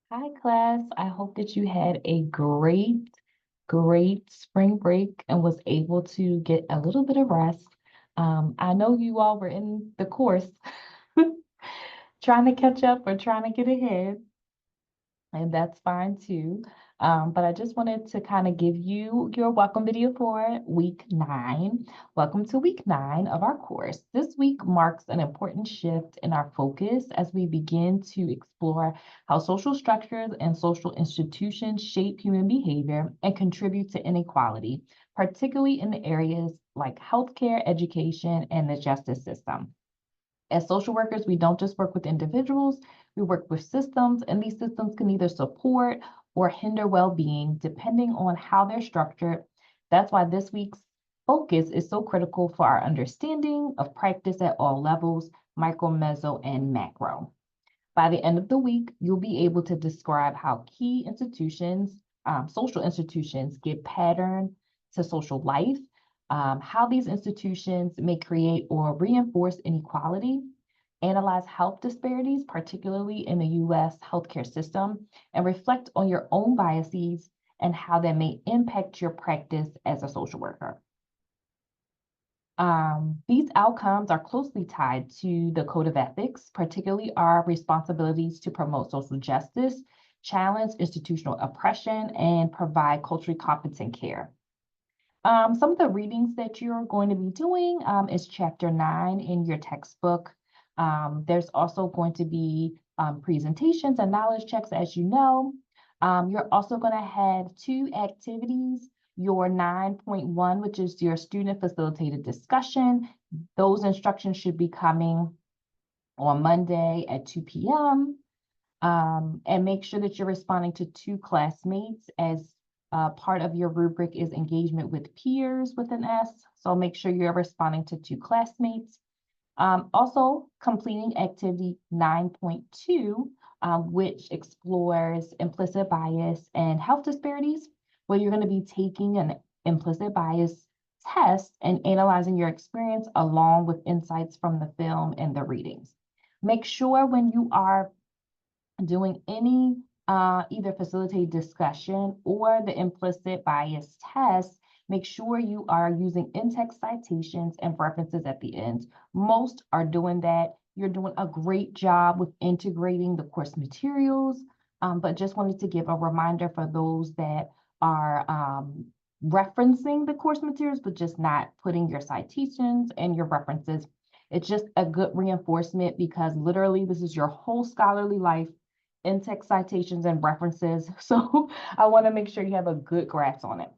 Hi, class. I hope that you had a great spring break and was able to get a little bit of rest. I know you all were in the course trying to catch up or trying to get ahead, and that's fine too. But I just wanted to kind of give you your welcome video for week 9. Welcome to week 9 of our course. This week marks an important shift in our focus as we begin to explore how social structures and social institutions shape human behavior and contribute to inequality, particularly in the areas like healthcare, education, and the justice system. As social workers, we don't just work with individuals, we work with systems, and these systems can either support or hinder well-being depending on how they're structured. That's why this week's focus is so critical for our understanding of practice at all levels, micro, meso, and macro. By the end of the week, you'll be able to describe how key institutions, social institutions, give pattern to social life, how these institutions may create or reinforce inequality, analyze health disparities, particularly in the US healthcare system, and reflect on your own biases and how that may impact your practice as a social worker. These outcomes are closely tied to the Code of Ethics, particularly our responsibilities to promote social justice, challenge institutional oppression, and provide culturally competent care. Some of the readings that you're going to be doing is Chapter 9 in your textbook. There's also going to be presentations and knowledge checks, as you know. You're also going to have 2 activities, your 9.1, which is your student facilitated discussion. Those instructions should be coming on Monday at 2 p.m. And make sure that you're responding to 2 classmates, as part of your rubric is engagement with peers with an S. So make sure you're responding to 2 classmates. Also completing activity 9.2, which explores implicit bias and health disparities, where you're going to be taking an implicit bias test and analyzing your experience along with insights from the film and the readings. Make sure when you are doing any either facilitated discussion or the implicit bias test, make sure you are using in-text citations and references at the end. Most are doing that. You're doing a great job with integrating the course materials, but just wanted to give a reminder for those that are referencing the course materials, but just not putting your citations and your references. It's just a good reinforcement because literally this is your whole scholarly life, in-text citations and references. So I want to make sure you have a good grasp on it.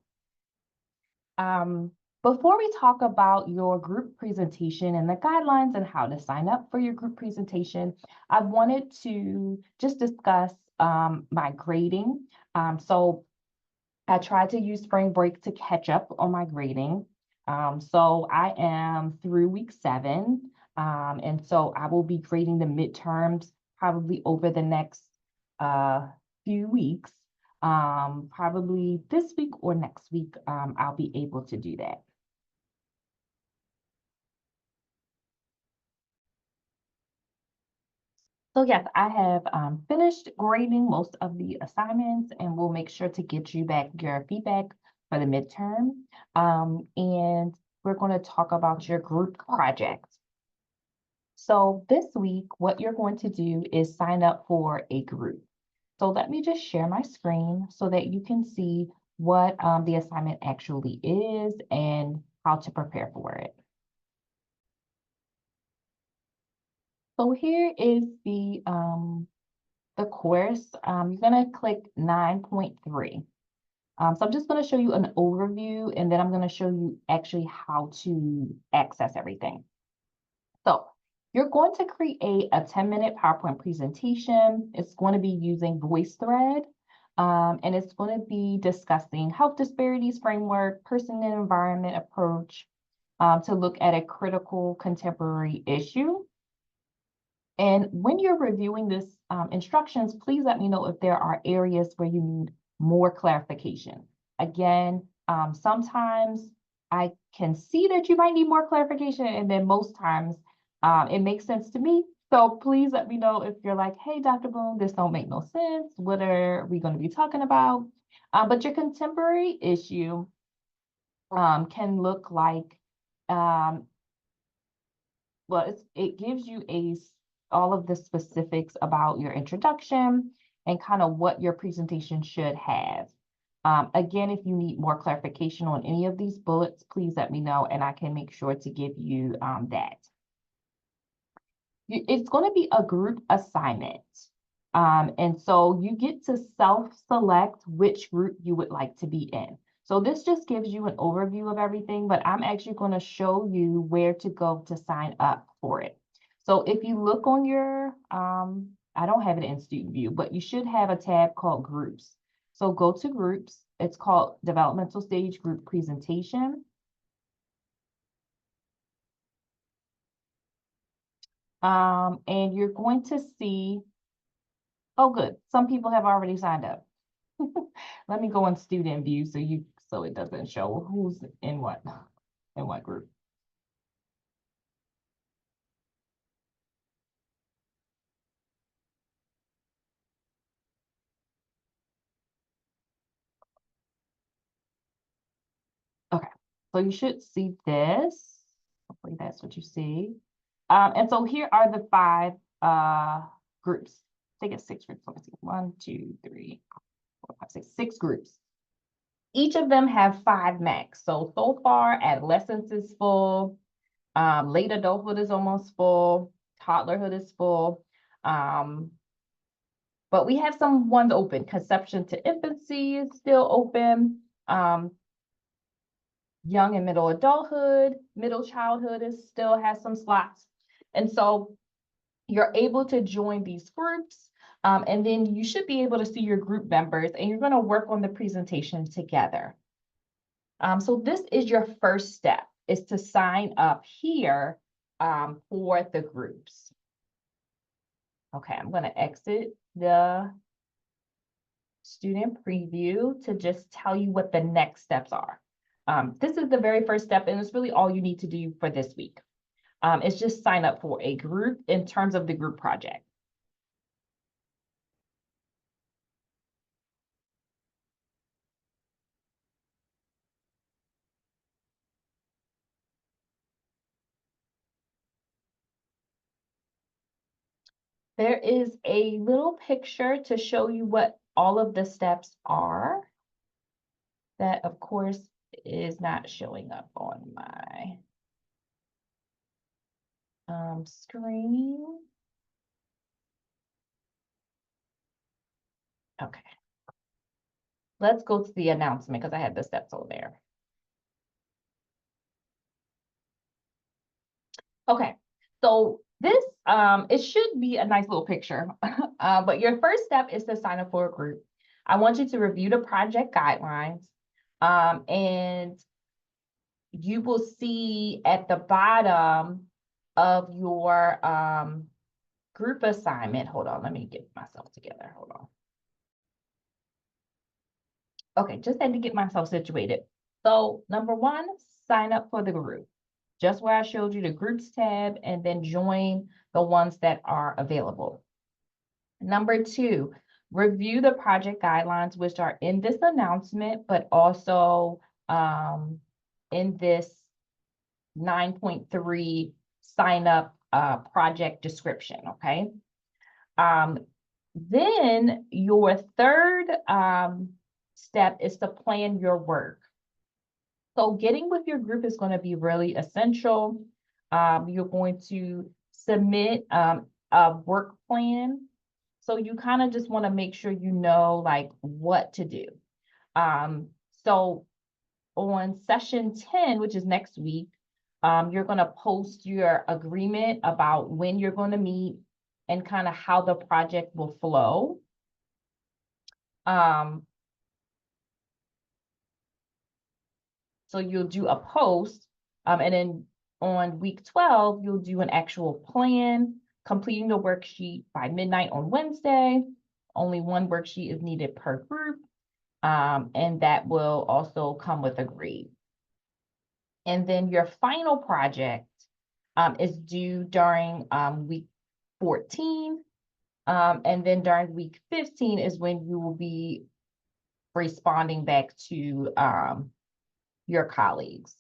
Before we talk about your group presentation and the guidelines and how to sign up for your group presentation, I wanted to just discuss my grading. So I tried to use spring break to catch up on my grading. So I am through week 7. And so I will be grading the midterms probably over the next few weeks. Probably this week or next week, I'll be able to do that. So yes, I have finished grading most of the assignments, and we'll make sure to get you back your feedback for the midterm. And we're going to talk about your group project. So this week, what you're going to do is sign up for a group. So let me just share my screen so that you can see what the assignment actually is and how to prepare for it. So here is the course. You're going to click 9.3. So I'm just going to show you an overview, and then I'm going to show you actually how to access everything. So you're going to create a 10-minute PowerPoint presentation. It's going to be using VoiceThread, and it's going to be discussing health disparities framework, person and environment approach, to look at a critical contemporary issue. And when you're reviewing this instructions, please let me know if there are areas where you need more clarification. Again, sometimes I can see that you might need more clarification, and then most times it makes sense to me, So please let me know if you're like, hey, Dr. Boone, this don't make no sense. What are we going to be talking about? But your contemporary issue can look like, um, well, it gives you all of the specifics about your introduction and kind of what your presentation should have. Again, if you need more clarification on any of these bullets, please let me know and I can make sure to give you that. It's going to be a group assignment. And so you get to self-select which group you would like to be in. So this just gives you an overview of everything, but I'm actually going to show you where to go to sign up for it. So if you look on your, I don't have it in student view, but you should have a tab called groups. So go to groups. It's called developmental stage group presentation. And you're going to see, oh, good. Some people have already signed up. Let me go in student view so it doesn't show who's in what group. Okay, so you should see this. Hopefully that's what you see. And so here are the 5 groups. I think it's 6 groups. Let me see. 1, 2, 3, 4, 5, 6. 6 groups. Each of them have 5 max. So far, adolescence is full. Late adulthood is almost full. Toddlerhood is full. But we have some ones open. Conception to infancy is still open. Young and middle adulthood, middle childhood still has some slots. And so you're able to join these groups. And then you should be able to see your group members and you're going to work on the presentation together. So this is your first step, is to sign up here for the groups. Okay, I'm going to exit the student preview to just tell you what the next steps are. This is the very first step, and it's really all you need to do for this week. It's just sign up for a group in terms of the group project. There is a little picture to show you what all of the steps are. That, of course, is not showing up on my screen. Okay. Let's go to the announcement because I had the steps on there. Okay, so this, it should be a nice little picture, but your first step is to sign up for a group. I want you to review the project guidelines, and you will see at the bottom of your group assignment, hold on, let me get myself together, hold on. Okay, just had to get myself situated. So number 1, sign up for the group. Just where I showed you the groups tab, and then join the ones that are available. Number 2, review the project guidelines, which are in this announcement, but also in this 9.3 sign up project description, okay? Then your third step is to plan your work. So getting with your group is going to be really essential. You're going to submit a work plan. So you kind of just want to make sure you know like what to do. So on session 10, which is next week, you're going to post your agreement about when you're going to meet and kind of how the project will flow. So you'll do a post, and then on week 12, you'll do an actual plan, completing the worksheet by midnight on Wednesday. Only 1 worksheet is needed per group, and that will also come with a grade. And then your final project is due during week 14. And then during week 15 is when you will be responding back to your colleagues.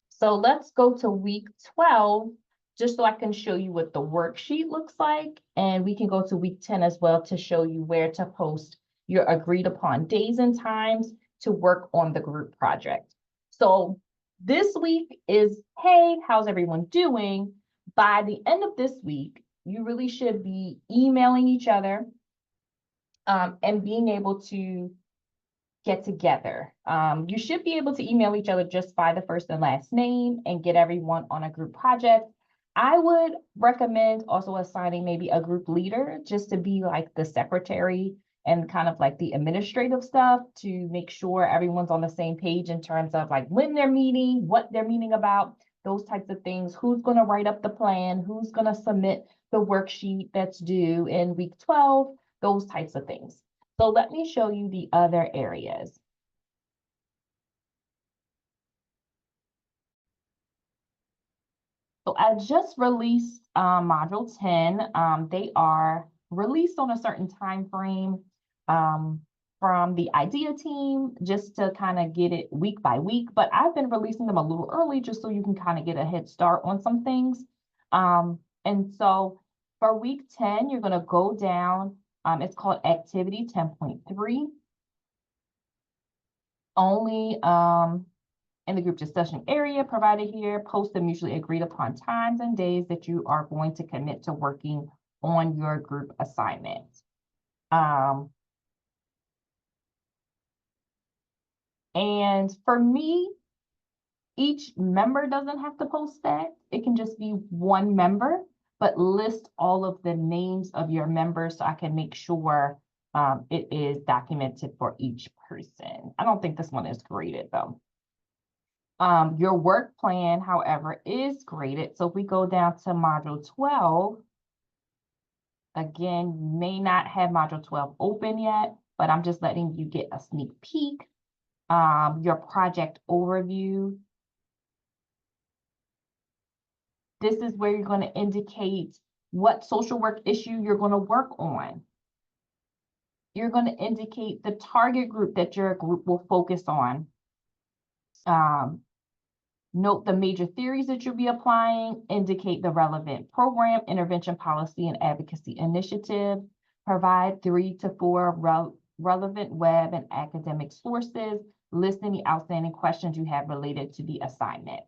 So let's go to week 12, just so I can show you what the worksheet looks like. And we can go to week 10 as well to show you where to post your agreed upon days and times to work on the group project. So this week is, hey, how's everyone doing? By the end of this week, you really should be emailing each other and being able to get together. You should be able to email each other just by the first and last name and get everyone on a group project. I would recommend also assigning maybe a group leader just to be like the secretary and kind of like the administrative stuff to make sure everyone's on the same page in terms of like when they're meeting, what they're meeting about, those types of things. Who's going to write up the plan? Who's going to submit the worksheet that's due in week 12? Those types of things. So let me show you the other areas. So I just released module 10. They are released on a certain time frame from the IDEA team just to kind of get it week by week. But I've been releasing them a little early just so you can kind of get a head start on some things. And so for week 10, you're going to go down. It's called activity 10.3. Only in the group discussion area provided here, post the mutually agreed upon times and days that you are going to commit to working on your group assignment. And for me, each member doesn't have to post that. It can just be one member, but list all of the names of your members so I can make sure it is documented for each person. I don't think this one is graded though. Your work plan, however, is graded. So if we go down to module 12, again, you may not have module 12 open yet, but I'm just letting you get a sneak peek. Your project overview. This is where you're going to indicate what social work issue you're going to work on. You're going to indicate the target group that your group will focus on. Note the major theories that you'll be applying, indicate the relevant program, intervention policy, and advocacy initiative, provide 3 to 4 relevant web and academic sources, list any outstanding questions you have related to the assignment.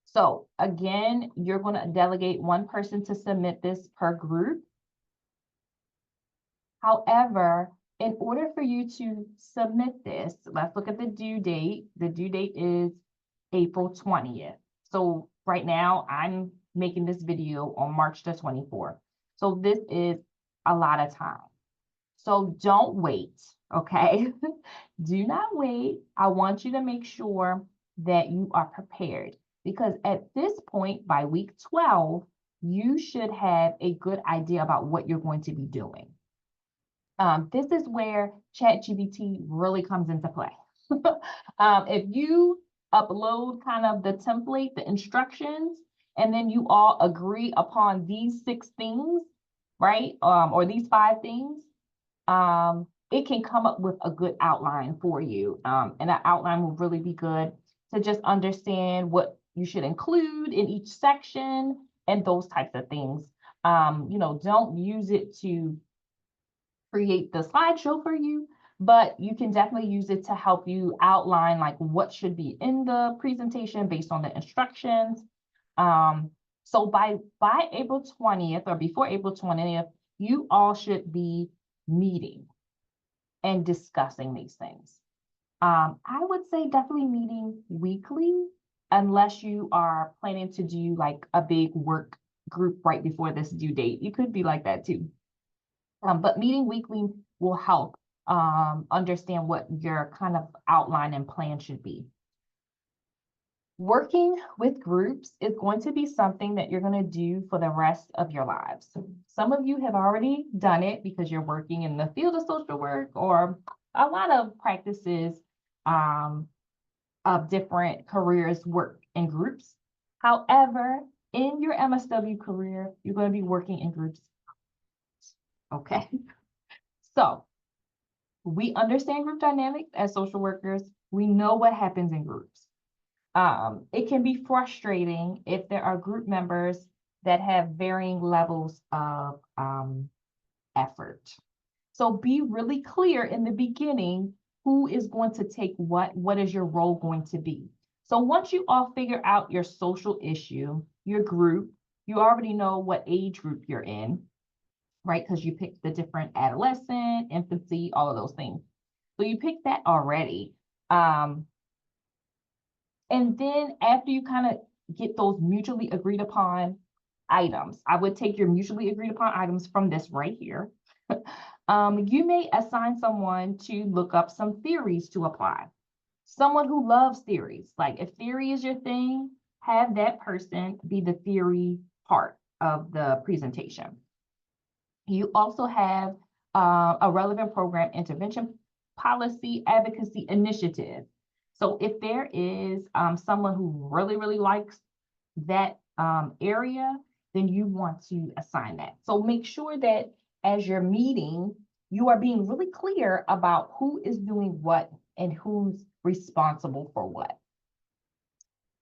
So again, you're going to delegate one person to submit this per group. However, in order for you to submit this, let's look at the due date. The due date is April 20th. So right now I'm making this video on March the 24th. So this is a lot of time. So don't wait, okay? Do not wait. I want you to make sure that you are prepared because at this point, by week 12, you should have a good idea about what you're going to be doing. This is where ChatGPT really comes into play. If you upload kind of the template, the instructions, and then you all agree upon these 6 things, right? Or these 5 things, it can come up with a good outline for you. And that outline will really be good to just understand what you should include in each section and those types of things. Don't use it to create the slideshow for you, but you can definitely use it to help you outline like what should be in the presentation based on the instructions. So by April 20th or before April 20th, you all should be meeting and discussing these things. I would say definitely meeting weekly, unless you are planning to do like a big work group right before this due date. You could be like that too. But meeting weekly will help understand what your kind of outline and plan should be. Working with groups is going to be something that you're going to do for the rest of your lives. Some of you have already done it because you're working in the field of social work, or a lot of practices of different careers work in groups. However, in your MSW career, you're going to be working in groups. Okay. So we understand group dynamics as social workers. We know what happens in groups. It can be frustrating if there are group members that have varying levels of effort. So be really clear in the beginning, who is going to take what is your role going to be? So once you all figure out your social issue, your group, you already know what age group you're in, right? Because you picked the different adolescent, infancy, all of those things. So you picked that already. And then after you kind of get those mutually agreed upon items, I would take your mutually agreed upon items from this right here. You may assign someone to look up some theories to apply. Someone who loves theories, like if theory is your thing, have that person be the theory part of the presentation. You also have a relevant program intervention policy advocacy initiative. So if there is someone who really, really likes that area, then you want to assign that. So make sure that as you're meeting, you are being really clear about who is doing what and who's responsible for what.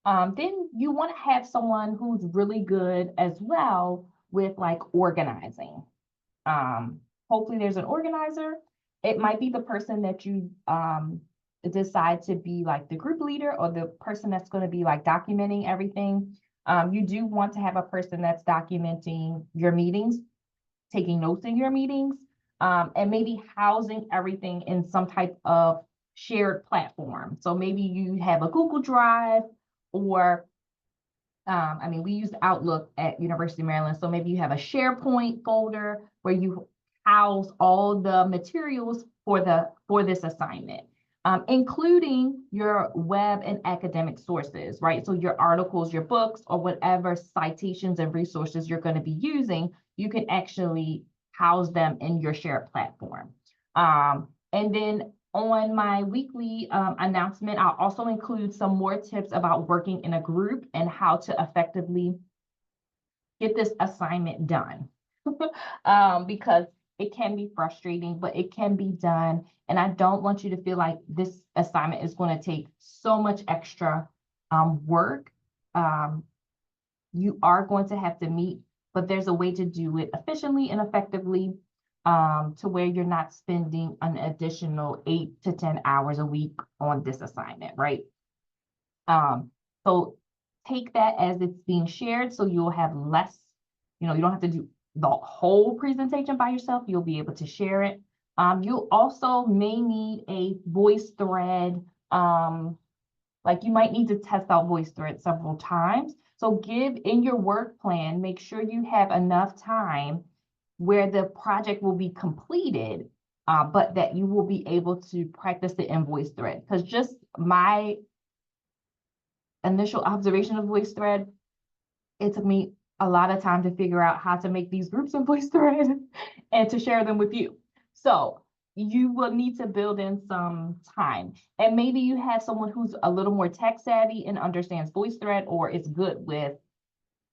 Then you want to have someone who's really good as well with like organizing. Hopefully there's an organizer. It might be the person that you decide to be like the group leader or the person that's going to be like documenting everything. You do want to have a person that's documenting your meetings, taking notes in your meetings, and maybe housing everything in some type of shared platform. So maybe you have a Google Drive or I mean, we use Outlook at University of Maryland. So maybe you have a SharePoint folder where you house all the materials for this assignment, including your web and academic sources, right? So your articles, your books, or whatever citations and resources you're going to be using, you can actually house them in your shared platform. And then on my weekly announcement, I'll also include some more tips about working in a group and how to effectively get this assignment done. Because it can be frustrating, but it can be done. And I don't want you to feel like this assignment is going to take so much extra work. You are going to have to meet, but there's a way to do it efficiently and effectively to where you're not spending an additional 8 to 10 hours a week on this assignment, right? So take that as it's being shared so you'll have less, you don't have to do the whole presentation by yourself. You'll be able to share it. You also may need a VoiceThread. Like you might need to test out VoiceThread several times. So give in your work plan, make sure you have enough time where the project will be completed, but that you will be able to practice the in VoiceThread. Because just my initial observation of VoiceThread, it took me a lot of time to figure out how to make these groups in VoiceThread and to share them with you. So you will need to build in some time. And maybe you have someone who's a little more tech savvy and understands VoiceThread or is good with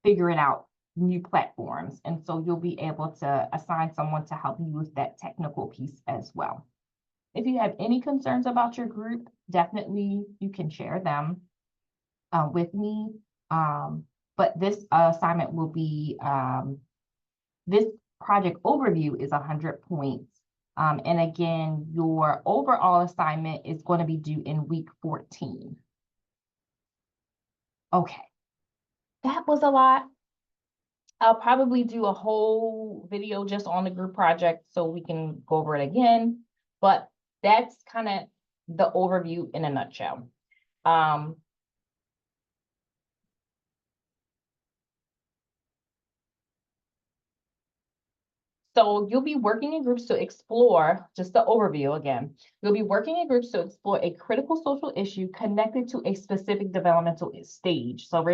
figuring out new platforms. And so you'll be able to assign someone to help you with that technical piece as well. If you have any concerns about your group, definitely you can share them with me. But this assignment will be, this project overview is 100 points. And again, your overall assignment is going to be due in week 14. Okay, that was a lot. I'll probably do a whole video just on the group project so we can go over it again, but that's kind of the overview in a nutshell. So you'll be working in groups to explore, just the overview again, you'll be working in groups to explore a critical social issue connected to a specific developmental stage. So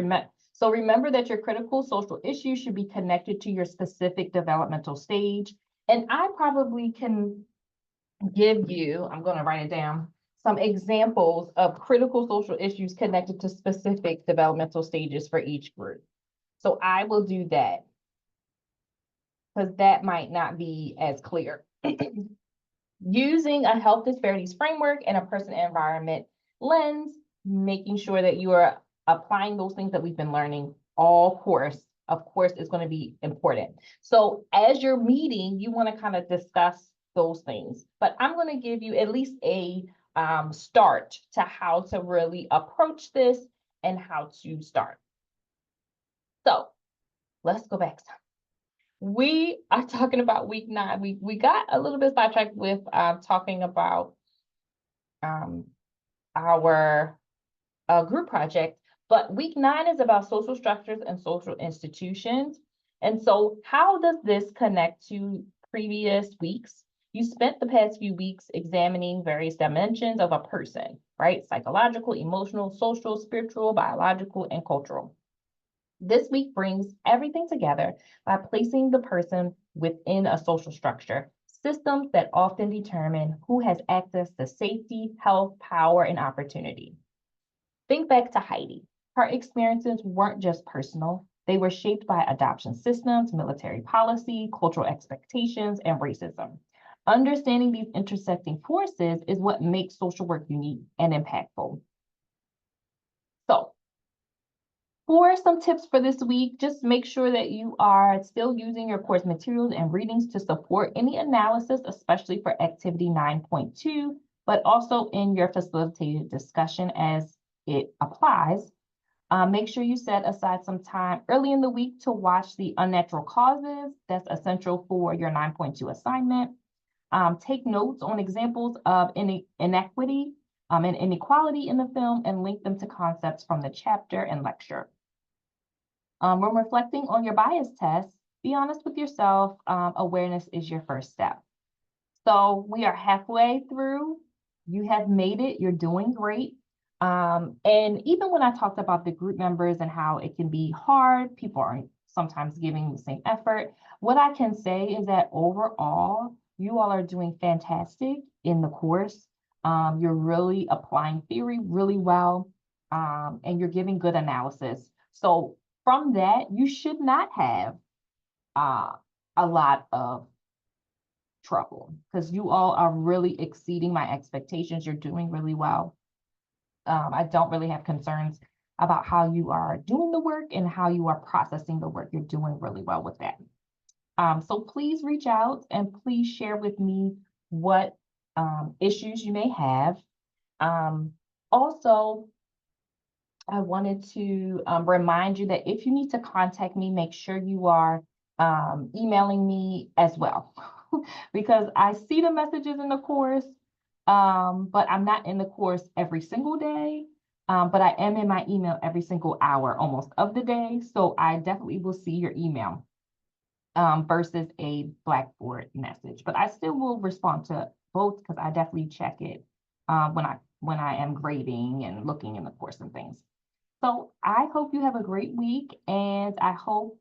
remember that your critical social issue should be connected to your specific developmental stage. And I probably can give you, I'm going to write it down, some examples of critical social issues connected to specific developmental stages for each group. So I will do that because that might not be as clear. Using a health disparities framework and a person environment lens, making sure that you are applying those things that we've been learning all course, of course, is going to be important. So as you're meeting, you want to kind of discuss those things, but I'm going to give you at least a start to how to really approach this and how to start. So let's go back. We are talking about week 9. We got a little bit sidetracked with talking about our group project, but week 9 is about social structures and social institutions. And so how does this connect to previous weeks? You spent the past few weeks examining various dimensions of a person, right? Psychological, emotional, social, spiritual, biological, and cultural. This week brings everything together by placing the person within a social structure, systems that often determine who has access to safety, health, power, and opportunity. Think back to Heidi. Her experiences weren't just personal. They were shaped by adoption systems, military policy, cultural expectations, and racism. Understanding these intersecting forces is what makes social work unique and impactful. So, for some tips for this week, just make sure that you are still using your course materials and readings to support any analysis, especially for activity 9.2, but also in your facilitated discussion as it applies. Make sure you set aside some time early in the week to watch the unnatural causes. That's essential for your 9.2 assignment. Take notes on examples of inequity and inequality in the film and link them to concepts from the chapter and lecture. When reflecting on your bias test, be honest with yourself. Awareness is your first step. So we are halfway through. You have made it. You're doing great. And even when I talked about the group members and how it can be hard, people aren't sometimes giving the same effort. What I can say is that overall, you all are doing fantastic in the course. You're really applying theory really well, and you're giving good analysis. So from that, you should not have a lot of trouble because you all are really exceeding my expectations. You're doing really well. I don't really have concerns about how you are doing the work and how you are processing the work. You're doing really well with that. So please reach out and please share with me what issues you may have. Also, I wanted to remind you that if you need to contact me, make sure you are emailing me as well, because I see the messages in the course, but I'm not in the course every single day, but I am in my email every single hour almost of the day. So I definitely will see your email versus a Blackboard message, but I still will respond to both because I definitely check it when I am grading and looking in the course and things. So I hope you have a great week, and I hope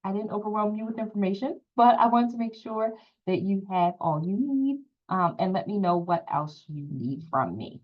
I didn't overwhelm you with information, but I wanted to make sure that you have all you need, and let me know what else you need from me.